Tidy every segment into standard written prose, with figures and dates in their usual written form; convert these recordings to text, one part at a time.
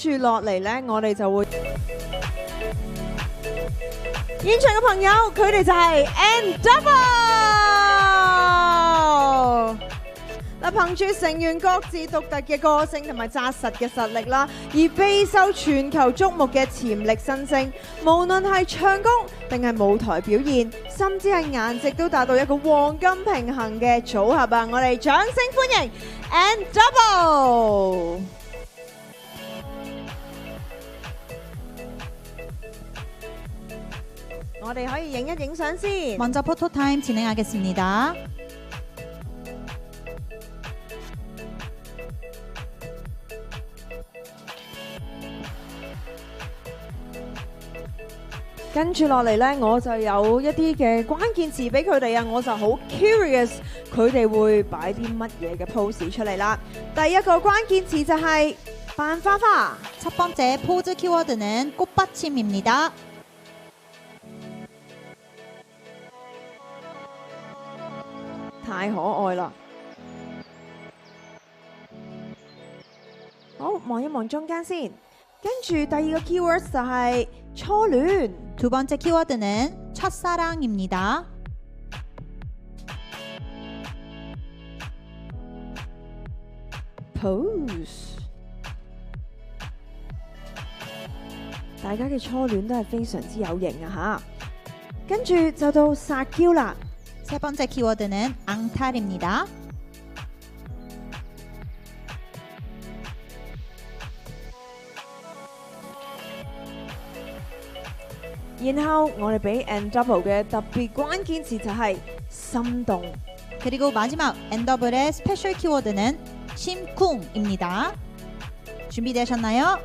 住落嚟呢，我哋就會現場嘅朋友，佢哋就係 N-Double。嗱，憑住成員各自獨特嘅個性同埋紮實嘅實力啦，而備受全球矚目嘅潛力新星，無論係唱功定係舞台表現，甚至係顏值都達到一個黃金平衡嘅組合啊！我哋掌聲歡迎 N-Double。我哋可以影一影相先。 먼저 포토타임 진행하겠습니다.跟住落嚟呢，我就有一啲嘅關鍵詞俾佢哋啊，我就好 curious 佢哋會擺啲乜嘢嘅 pose 出嚟啦。第一個關鍵詞就係扮花花。 첫 번째 포즈 키워드는 꽃받침입니다. 太可愛啦！好，望一望中間先。跟住第二個 keyword 就係初戀。 두 번째 키워드는 첫사랑입니다. pose。 大家嘅初戀都係非常之有型啊吓。跟住就到撒嬌啦。 세 번째 키워드는 앙탈입니다.然後我哋俾 N-Double 嘅特別關鍵詞就係心動。 그리고 마지막 N-Double의 스페셜 키워드는 심쿵입니다. 준비되셨나요?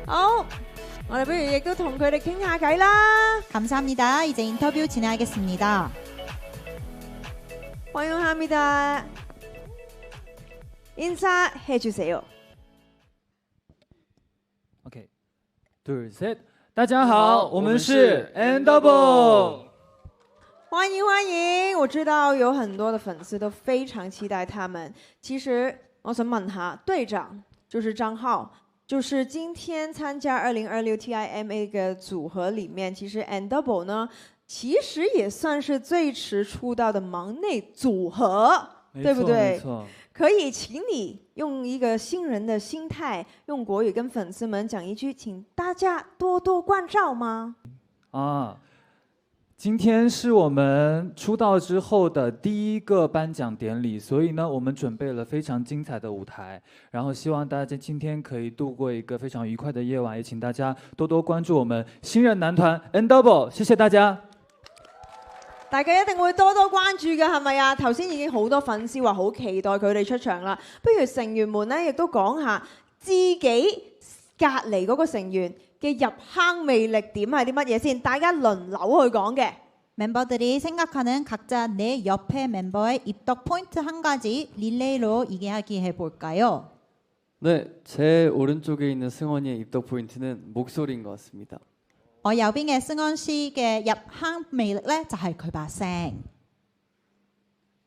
好，我哋不如亦都同佢哋傾下偈啦。 감사합니다. 이제 인터뷰 진행하겠습니다. 환영합니다. 인사해 주세요. OK， 둘 셋， 大家好，我们是 N-Double。欢迎欢迎！我知道有很多的粉絲都非常期待他們。其實我想問下隊長，就是張浩，就是今天參加2026 TIMA 嘅組合裡面，其實 N-Double 呢，其實也算是最遲出道的忙內組合，對不對？沒錯。可以請你用一個新人的心態，用國語跟粉絲們講一句，請大家多多關照嗎？啊，今天是我們出道之後的第一個頒獎典禮，所以呢，我們準備了非常精彩的舞台，然後希望大家今天可以度過一個非常愉快的夜晚，也請大家多多關注我們新人男團 N-Double，謝謝大家。大家一定會多多關注嘅，係咪啊？頭先已經好多粉絲話好期待佢哋出場啦。不如成員們呢，亦都講下自己隔離嗰個成員嘅入坑魅力點係啲乜嘢先？大家輪流去講嘅。 멤버들이 생각하는 각자 내 옆에 멤버의 입덕 포인트 한 가지 릴레이로 이야기해 볼까요? 네, 제 오른쪽에 있는 승원이의 입덕 포인트는 목소리인 것 같습니다. 我右邊嘅승원 씨嘅入坑魅力咧，就係佢把聲。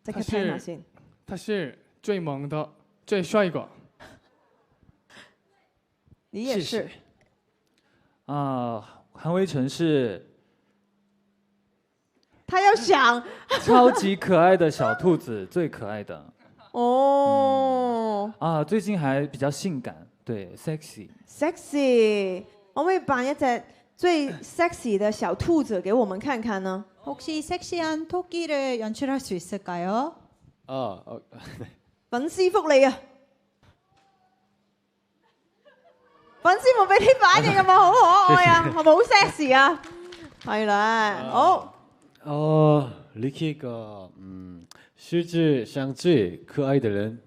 即刻聽下先。他是最萌的、最帥哥。你也是。啊，韓威成是。他要想。超級可愛的小兔子，最可愛的。哦。啊，最近還比較性感，對 ，sexy。sexy， 可唔可以扮一隻最 sexy 的小兔子給我們看看呢？ 혹시 섹시한 토끼를 연출할 수 있을까요? 粉絲福利啊！粉絲們俾啲反應有冇好可愛啊？係咪好 sexy啊？係啦，好。Ricky 是世上最可愛的人。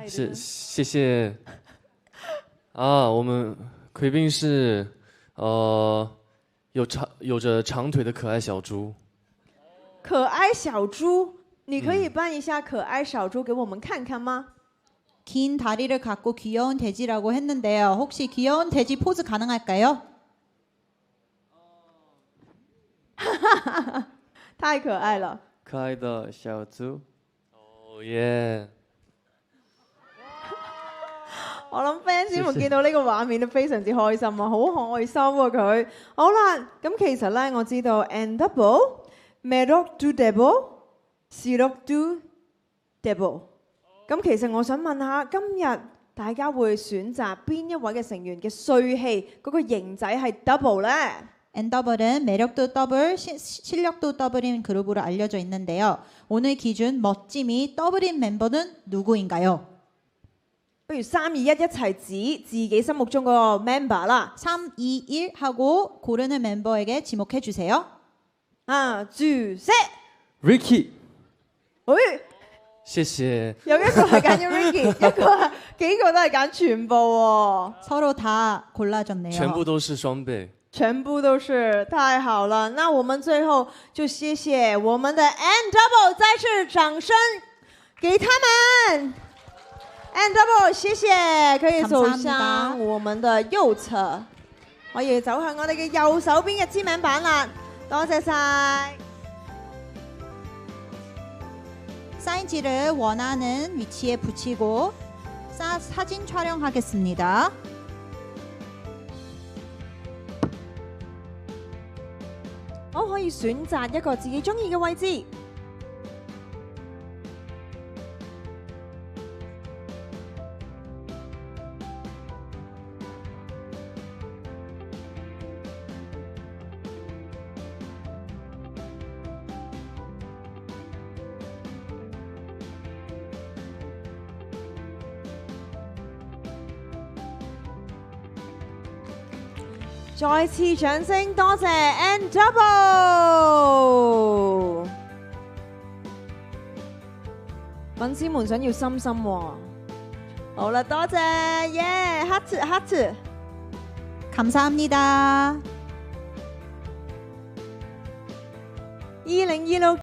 謝謝。啊，我們奎賓是有着長腿的可愛小豬。可愛小豬，你可以扮一下可愛小豬給我們看看嗎？ 긴 다리를 갖고 귀여운 돼지라고 했는데요. 혹시 귀여운 돼지 포즈 가능할까요? 太可愛了。可愛的小豬。哦耶！我諗 fans 們見到呢個畫面都非常之開心啊，好開心啊佢。好啦，咁其實咧我知道 N double Merok do double Sirok do double。咁其實我想問下，今日大家會選擇邊一位嘅成員嘅帥氣嗰個型仔係 double 咧？ N-Double은 매력도 더블, 실력도 더블인 그룹으로 알려져 있는데요. 오늘 기준 멋짐이 더블인 멤버는 누구인가요? 不如3、2、1一齊指自己心目中個 member 啦。 3, 2, 1 하고 고르는 mem버에게 지목해 주세요. 1、2、3。 Ricky。喂，謝謝。有一個係揀咗 Ricky， 一個幾個都係揀全部喎。 서로 다 골라줬네요. 全部都是雙倍。全部都是，太好了。那我們最後就謝謝我們的 N double， 再次掌聲給他們。N double， 謝謝，可以走向我們的右側，可以走向我哋嘅右手邊嘅簽名板啦。多謝晒。 사인지를 원하는 위치에 붙이고 사진 촬영하겠습니다.我可以選擇一個自己中意嘅位置。 再次掌聲，多謝 N double。粉絲們想要心心喎。好啦，多謝，耶，하트 하트。 감사합니다. 2026